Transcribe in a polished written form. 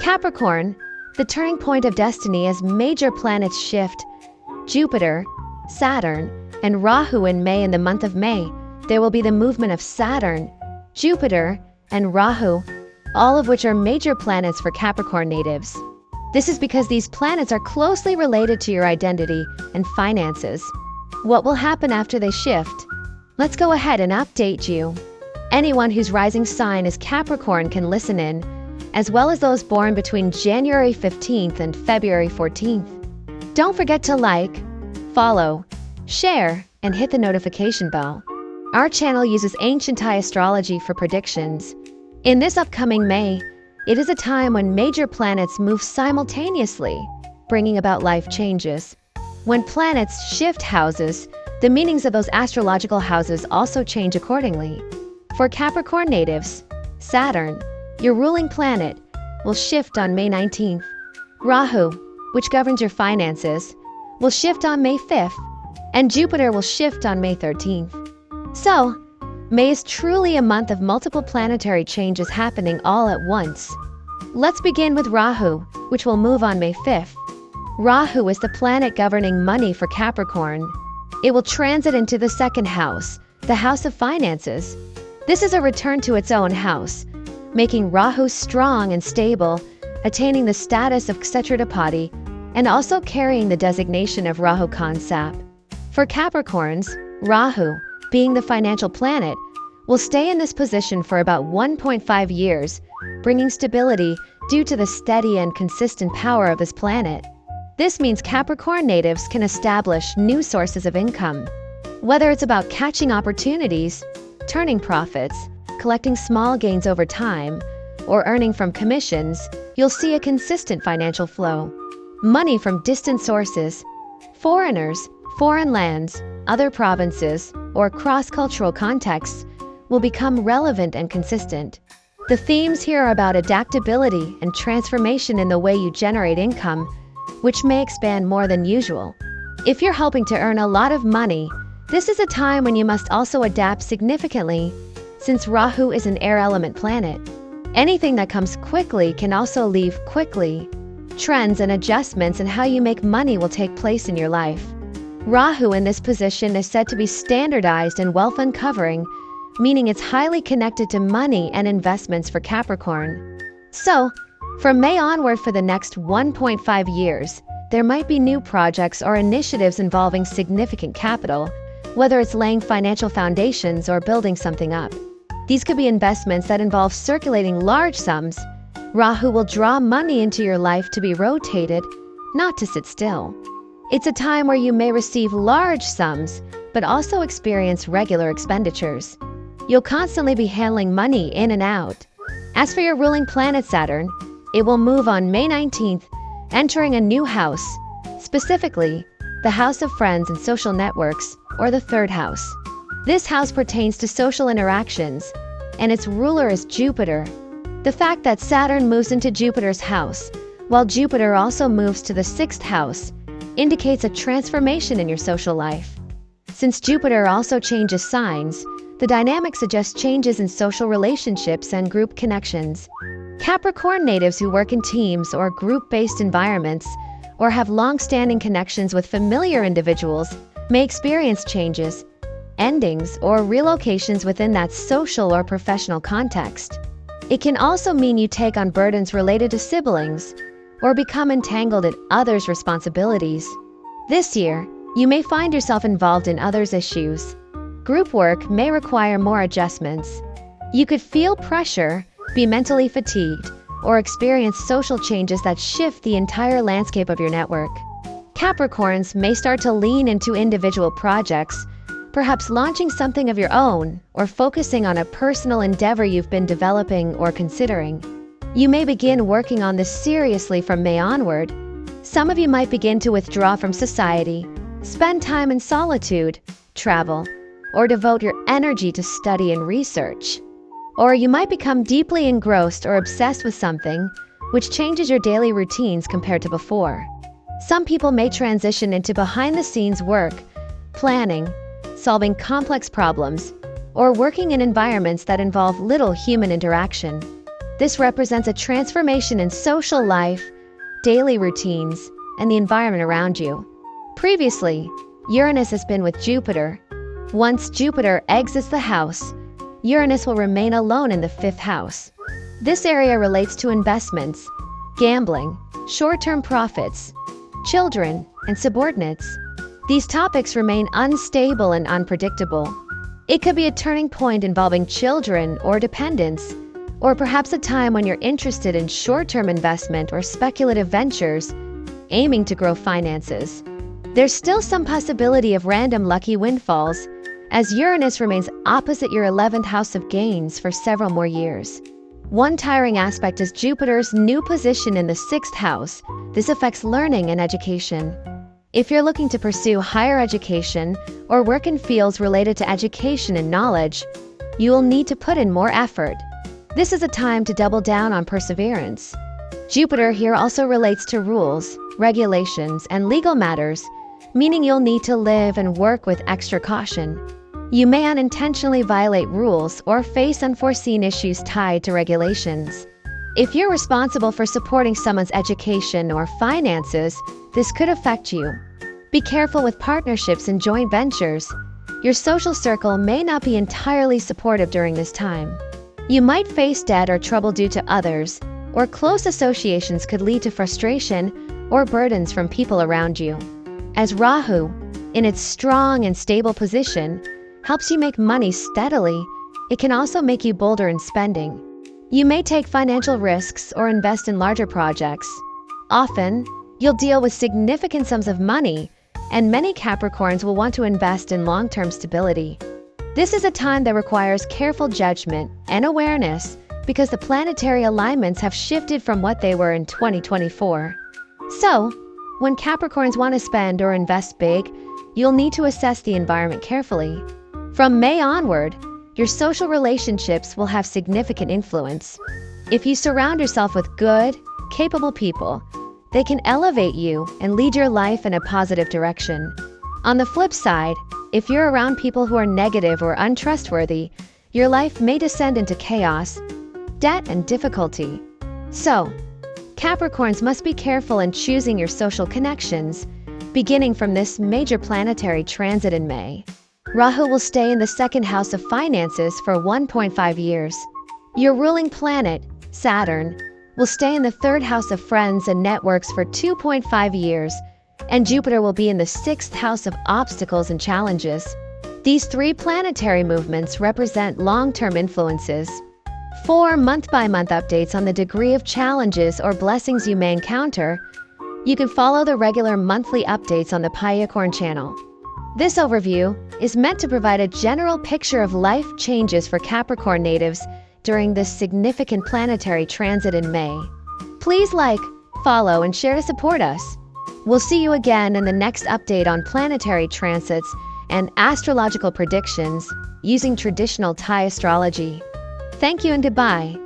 Capricorn, the turning point of destiny as major planets shift. Jupiter, Saturn, and Rahu in May. In the month of May, there will be the movement of Saturn, Jupiter, and Rahu, all of which are major planets for Capricorn natives. This is because these planets are closely related to your identity and finances. What will happen after they shift? Let's go ahead and update you. Anyone whose rising sign is Capricorn can listen in, as well as those born between January 15th and February 14th. Don't forget to like, follow, share, and hit the notification bell. Our channel uses ancient Thai astrology for predictions. In this upcoming May, it is a time when major planets move simultaneously, bringing about life changes. When planets shift houses, the meanings of those astrological houses also change accordingly. For Capricorn natives, Saturn, your ruling planet, will shift on May 19th. Rahu, which governs your finances, will shift on May 5th, and Jupiter will shift on May 13th. So, May is truly a month of multiple planetary changes happening all at once. Let's begin with Rahu, which will move on May 5th. Rahu is the planet governing money for Capricorn. It will transit into the second house, the house of finances. This is a return to its own house, making Rahu strong and stable, attaining the status of Kshetrapati, and also carrying the designation of Rahu Kansap. For Capricorns, Rahu, being the financial planet, will stay in this position for about 1.5 years, bringing stability due to the steady and consistent power of this planet. This means Capricorn natives can establish new sources of income. Whether it's about catching opportunities, turning profits, collecting small gains over time, or earning from commissions, you'll see a consistent financial flow. Money from distant sources, foreigners, foreign lands, other provinces, or cross-cultural contexts will become relevant and consistent. The themes here are about adaptability and transformation in the way you generate income, which may expand more than usual. If you're hoping to earn a lot of money, this is a time when you must also adapt significantly, since Rahu is an air element planet. Anything that comes quickly can also leave quickly. Trends and adjustments in how you make money will take place in your life. Rahu in this position is said to be standardized and wealth uncovering, meaning it's highly connected to money and investments for Capricorn. So, from May onward for the next 1.5 years, there might be new projects or initiatives involving significant capital, whether it's laying financial foundations or building something up. These could be investments that involve circulating large sums. Rahu will draw money into your life to be rotated, not to sit still. It's a time where you may receive large sums, but also experience regular expenditures. You'll constantly be handling money in and out. As for your ruling planet Saturn, it will move on May 19th, entering a new house, specifically the house of friends and social networks, or the third house. This house pertains to social interactions, and its ruler is Jupiter. The fact that Saturn moves into Jupiter's house, while Jupiter also moves to the sixth house, indicates a transformation in your social life. Since Jupiter also changes signs, the dynamic suggests changes in social relationships and group connections. Capricorn natives who work in teams or group-based environments, or have long-standing connections with familiar individuals, may experience changes, endings, or relocations within that social or professional context. It can also mean you take on burdens related to siblings, or become entangled in others' responsibilities. This year, you may find yourself involved in others' issues. Group work may require more adjustments. You could feel pressure, be mentally fatigued, or experience social changes that shift the entire landscape of your network. Capricorns may start to lean into individual projects, perhaps launching something of your own or focusing on a personal endeavor you've been developing or considering. You may begin working on this seriously from May onward. Some of you might begin to withdraw from society, spend time in solitude, travel, or devote your energy to study and research. Or you might become deeply engrossed or obsessed with something, which changes your daily routines compared to before. Some people may transition into behind-the-scenes work, planning, solving complex problems, or working in environments that involve little human interaction. This represents a transformation in social life, daily routines, and the environment around you. Previously, Uranus has been with Jupiter. Once Jupiter exits the house, Uranus will remain alone in the 5th house. This area relates to investments, gambling, short-term profits, children, and subordinates. These topics remain unstable and unpredictable. It could be a turning point involving children or dependents, or perhaps a time when you're interested in short-term investment or speculative ventures, aiming to grow finances. There's still some possibility of random lucky windfalls, as Uranus remains opposite your 11th house of gains for several more years. One tiring aspect is Jupiter's new position in the 6th house. This affects learning and education. If you're looking to pursue higher education or work in fields related to education and knowledge, you will need to put in more effort. This is a time to double down on perseverance. Jupiter here also relates to rules, regulations, and legal matters, meaning you'll need to live and work with extra caution. You may unintentionally violate rules or face unforeseen issues tied to regulations. If you're responsible for supporting someone's education or finances, this could affect you. Be careful with partnerships and joint ventures. Your social circle may not be entirely supportive during this time. You might face debt or trouble due to others, or close associations could lead to frustration or burdens from people around you. As Rahu, in its strong and stable position, helps you make money steadily, it can also make you bolder in spending. You may take financial risks or invest in larger projects. Often, you'll deal with significant sums of money, and many Capricorns will want to invest in long-term stability. This is a time that requires careful judgment and awareness because the planetary alignments have shifted from what they were in 2024. So, when Capricorns want to spend or invest big, you'll need to assess the environment carefully. From May onward, your social relationships will have significant influence. If you surround yourself with good, capable people, they can elevate you and lead your life in a positive direction. On the flip side, if you're around people who are negative or untrustworthy, your life may descend into chaos, debt, and difficulty. So, Capricorns must be careful in choosing your social connections, beginning from this major planetary transit in May. Rahu will stay in the 2nd house of finances for 1.5 years. Your ruling planet, Saturn, will stay in the 3rd house of friends and networks for 2.5 years, and Jupiter will be in the 6th house of obstacles and challenges. These 3 planetary movements represent long-term influences. For month-by-month updates on the degree of challenges or blessings you may encounter, you can follow the regular monthly updates on the Capricorn channel. This overview is meant to provide a general picture of life changes for Capricorn natives during this significant planetary transit in May. Please like, follow, and share to support us. We'll see you again in the next update on planetary transits and astrological predictions using traditional Thai astrology. Thank you and goodbye.